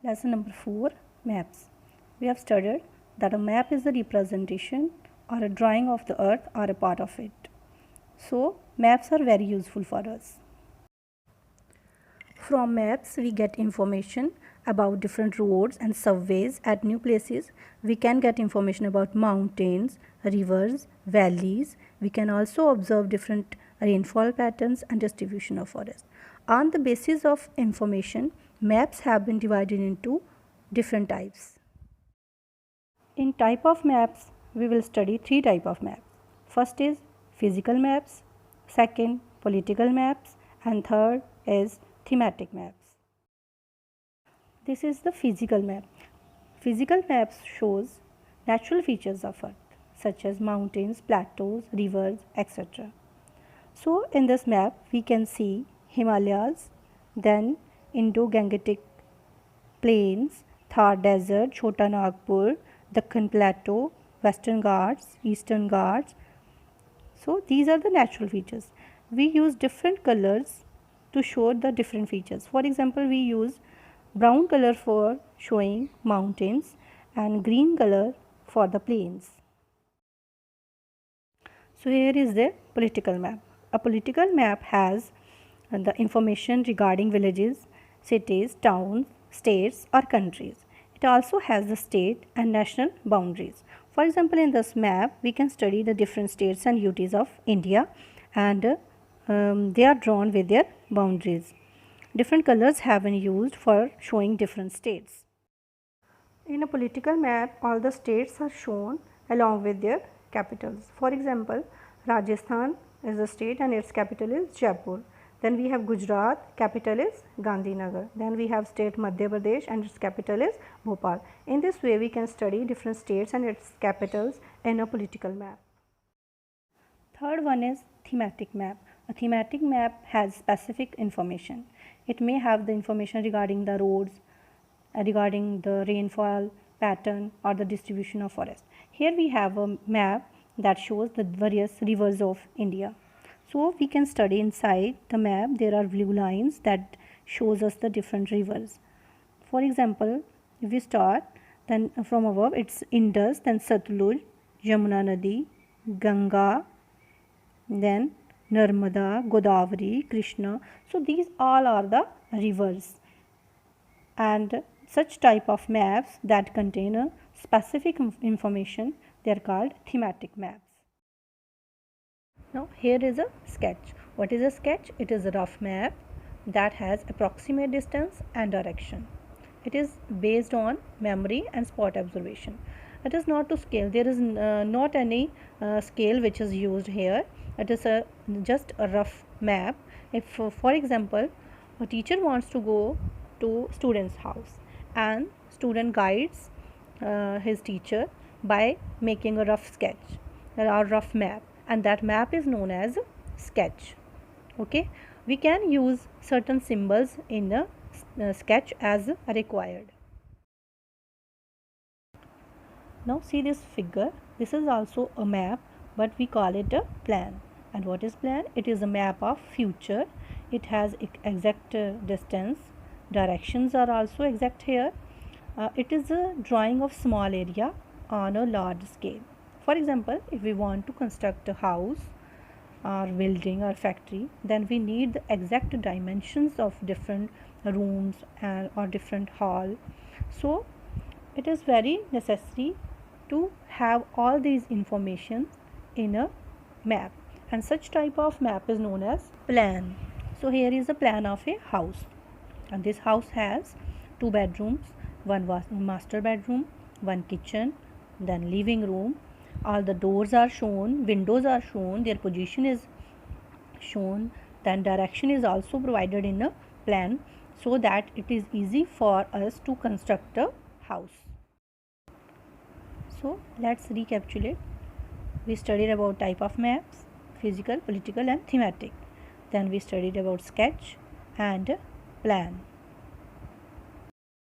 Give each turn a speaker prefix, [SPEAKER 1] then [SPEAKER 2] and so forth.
[SPEAKER 1] Lesson number 4, Maps. We have studied that a map is a representation or a drawing of the earth or a part of it. So, maps are very useful for us. From maps, we get information about different roads and subways at new places. We can get information about mountains, rivers, valleys. We can also observe different rainfall patterns and distribution of forest. On the basis of information, maps have been divided into different types. In type of maps, we will study 3 types of maps. First is physical maps, second political maps, and third is thematic maps. This is the physical map. Physical maps shows natural features of earth such as mountains, plateaus, rivers, etc. So in this map we can see Himalayas, then Indo-Gangetic plains, Thar desert, Chota Nagpur, Deccan plateau, Western Ghats, Eastern Ghats. So these are the natural features. We use different colors to show the different features. For example, we use brown color for showing mountains and green color for the plains. So here is the political map. A political map has the information regarding villages, cities, towns, states or countries. It also has the state and national boundaries. For example, in this map we can study the different states and UTs of India, and they are drawn with their boundaries. Different colors have been used for showing different states. In a political map, all the states are shown along with their capitals. For example, Rajasthan is a state and its capital is Jaipur. Then we have Gujarat, capital is Gandhinagar. Then we have state Madhya Pradesh and its capital is Bhopal. In this way we can study different states and its capitals in a political map. Third one is thematic map. A thematic map has specific information. It may have the information regarding the roads, regarding the rainfall pattern or the distribution of forest. Here we have a map that shows the various rivers of India. So we can study inside the map there are blue lines that shows us the different rivers. For example, if we start then from above, it's Indus, then Satluj, Yamuna Nadi, Ganga, then Narmada, Godavari, Krishna. So these all are the rivers, and such type of maps that contain a specific information, they are called thematic maps. Now here is a sketch. What is a sketch? It is a rough map that has approximate distance and direction. It is based on memory and spot observation. It is not to scale. There is not any scale which is used here. It is just a rough map. If for example a teacher wants to go to student's house and student guides his teacher by making a rough sketch or rough map, and that map is known as sketch. Okay, we can use certain symbols in a sketch as required. Now see this figure. This is also a map, but we call it a plan. And what is plan? It is a map of future. It has exact distance. Directions are also exact here. It is a drawing of small area on a large scale. For example, if we want to construct a house or building or factory, then we need the exact dimensions of different rooms or different hall. So it is very necessary to have all these information in a map, and such type of map is known as plan. So here is a plan of a house, and this house has 2 bedrooms, 1 master bedroom, 1 kitchen, then living room. All the doors are shown, windows are shown, their position is shown, then direction is also provided in a plan so that it is easy for us to construct a house. So let's recapitulate. We studied about type of maps, physical, political and thematic. Then we studied about sketch and plan.